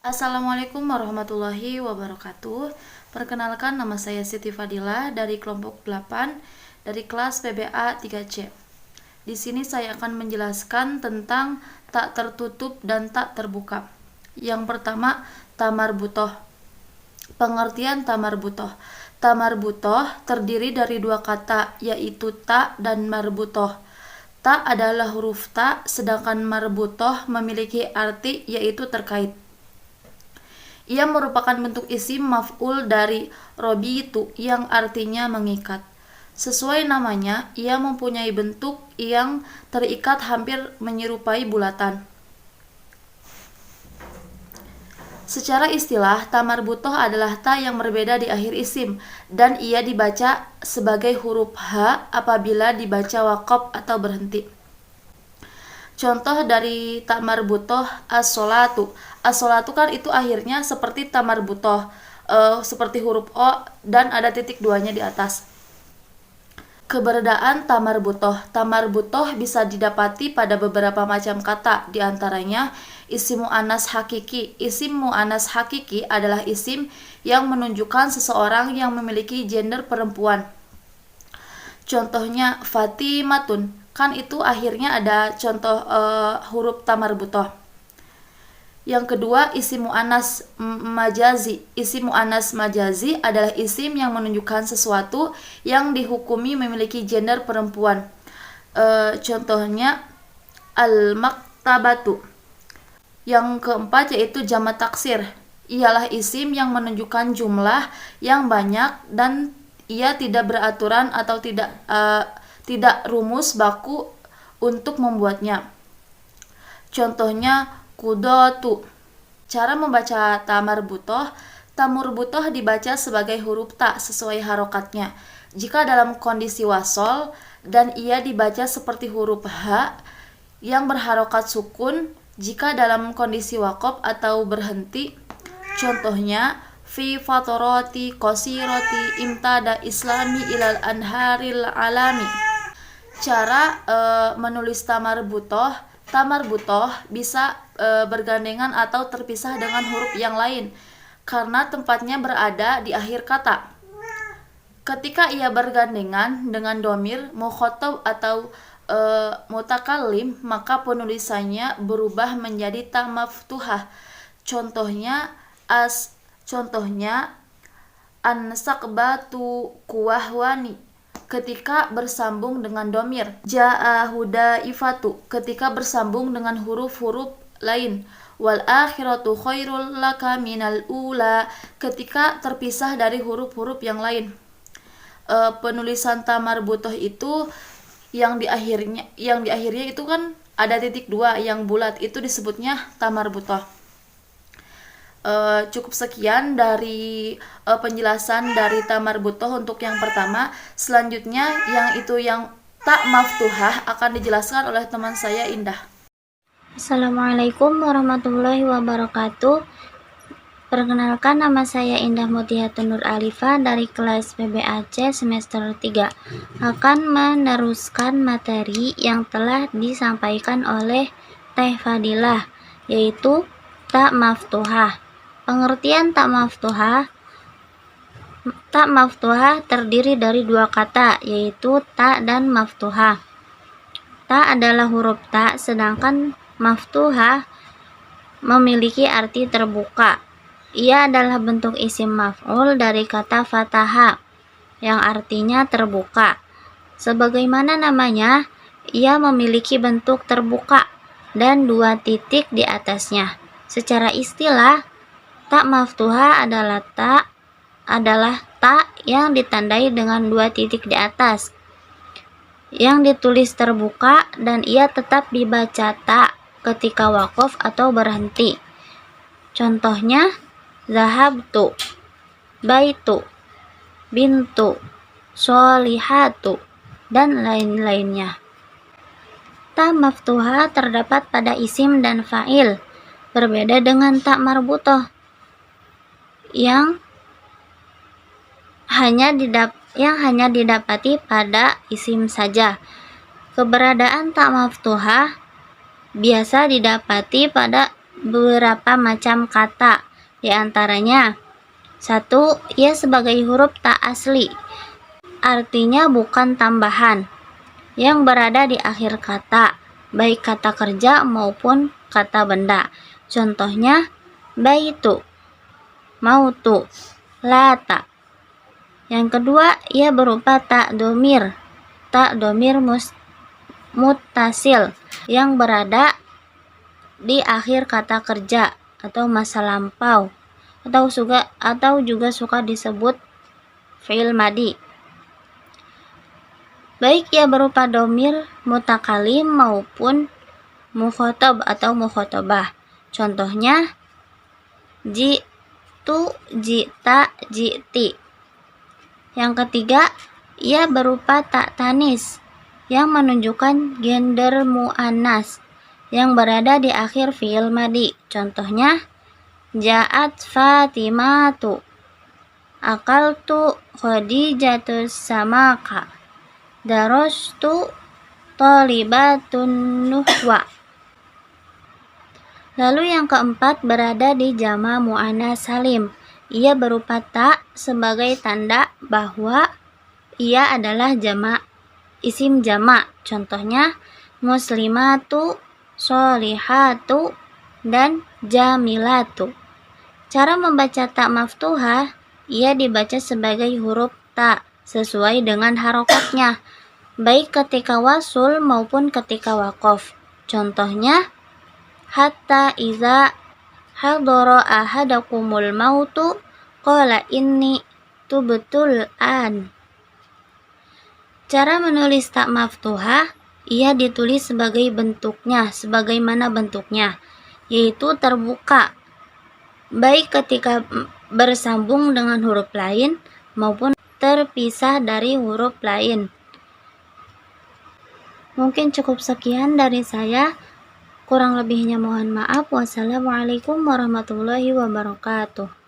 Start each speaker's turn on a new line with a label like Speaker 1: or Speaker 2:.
Speaker 1: Assalamualaikum warahmatullahi wabarakatuh. Perkenalkan, nama saya Siti Fadila dari kelompok 8 dari kelas PBA 3C. Di sini saya akan menjelaskan tentang tak tertutup dan tak terbuka. Yang pertama, tamarbutoh. Pengertian tamarbutoh. Tamarbutoh terdiri dari dua kata, yaitu ta dan marbutoh. Ta adalah huruf ta, sedangkan marbutoh memiliki arti yaitu terkait. Ia merupakan bentuk isim maf'ul dari robitu yang artinya mengikat. Sesuai namanya, ia mempunyai bentuk yang terikat hampir menyerupai bulatan. Secara istilah, tamarbutoh adalah ta yang berbeda di akhir isim, dan ia dibaca sebagai huruf H apabila dibaca waqaf atau berhenti. Contoh dari tamarbutoh as-sholatu. As-sholatu kan itu akhirnya seperti tamarbutoh, seperti huruf O dan ada titik duanya di atas. Keberadaan tamarbutoh. Tamarbutoh bisa didapati pada beberapa macam kata, di antaranya isim mu'annas hakiki. Isim mu'annas hakiki adalah isim yang menunjukkan seseorang yang memiliki gender perempuan. Contohnya Fatimatun, kan itu akhirnya ada contoh huruf tamarbutoh. Yang kedua, isim mu'annas majazi. Isim mu'annas majazi adalah isim yang menunjukkan sesuatu yang dihukumi memiliki gender perempuan. Contohnya al-maktabatu. Yang keempat yaitu jamak taksir. Ialah isim yang menunjukkan jumlah yang banyak dan ia tidak beraturan atau tidak rumus baku untuk membuatnya. Contohnya kudotu. Cara membaca tamarbutoh. Tamarbutoh dibaca sebagai huruf ta sesuai harokatnya. Jika dalam kondisi wasol dan ia dibaca seperti huruf H yang berharokat sukun jika dalam kondisi waqaf atau berhenti. Contohnya fi fatoroti qasirati imtada islami ilal anharil alami. Cara menulis tamarbutoh. Tamarbutoh bisa bergandengan atau terpisah dengan huruf yang lain karena tempatnya berada di akhir kata. Ketika ia bergandengan dengan domir, mukhotob atau mutakallim, maka penulisannya berubah menjadi ta maftuhah. Contohnya ansakbatu kuwahwani ketika bersambung dengan domir. Ja'a hudaifatu ketika bersambung dengan huruf-huruf lain. Wal akhiratu khairul laka minal ula ketika terpisah dari huruf-huruf yang lain. Penulisan tamarbutoh itu yang di akhirnya itu kan ada titik dua yang bulat, itu disebutnya tamarbutoh. Cukup sekian dari penjelasan dari tamarbutoh untuk yang pertama. Selanjutnya yang tak maftuhah akan dijelaskan oleh teman saya Indah.
Speaker 2: Assalamualaikum warahmatullahi wabarakatuh. Perkenalkan, nama saya Indah Mutihatun Nur Alifa dari kelas PBAC semester 3. Akan meneruskan materi yang telah disampaikan oleh Teh Fadilah, yaitu tak maftuhah. Pengertian tak maftuhah. Tak maftuhah terdiri dari dua kata, yaitu ta dan maftuhah. Ta adalah huruf ta, sedangkan maftuhah memiliki arti terbuka. Ia adalah bentuk isim maf'ul dari kata fataha yang artinya terbuka. Sebagaimana namanya, ia memiliki bentuk terbuka dan dua titik di atasnya. Secara istilah, ta maftuhah adalah ta yang ditandai dengan dua titik di atas, yang ditulis terbuka, dan ia tetap dibaca ta ketika waqaf atau berhenti. Contohnya zahabtu, baitu, bintu, sholihatu, dan lain-lainnya. Ta maftuhah terdapat pada isim dan fa'il, berbeda dengan ta marbutoh yang hanya didapati pada isim saja. Keberadaan ta maftuhah biasa didapati pada beberapa macam kata. Di antaranya, 1. Ia sebagai huruf tak asli, artinya bukan tambahan, yang berada di akhir kata, baik kata kerja maupun kata benda. Contohnya, baitu, mautu, lata. Yang kedua, ia berupa tak domir muttasil, yang berada di akhir kata kerja atau masa lampau, atau juga suka disebut fi'il madi. Baik ia berupa domir mutakalim maupun mukhotob atau mukhotobah. Contohnya, jitu, jita, jiti. Yang ketiga, ia berupa tak tanis, yang menunjukkan gender mu'annas, yang berada di akhir fi'il madi. Contohnya, ja'at Fatimatu, akaltu Khadijatu samaka, darastu Thalibatun nuhwa. Lalu yang keempat berada di jama' mu'annas salim. Ia berupa tak sebagai tanda bahwa ia adalah isim jama'. Contohnya, muslimatu, sholihatu, dan jamilatu. Cara membaca tak maftuhah, ia dibaca sebagai huruf ta sesuai dengan harokatnya, baik ketika wasul maupun ketika waqaf. Contohnya, hatta iza hadara ahadakumul mautu qala inni tubtul an. Cara menulis tak maftuhah, ia ditulis sebagaimana bentuknya, yaitu terbuka, baik ketika bersambung dengan huruf lain maupun terpisah dari huruf lain. Mungkin cukup sekian dari saya. Kurang lebihnya mohon maaf. Wassalamualaikum warahmatullahi wabarakatuh.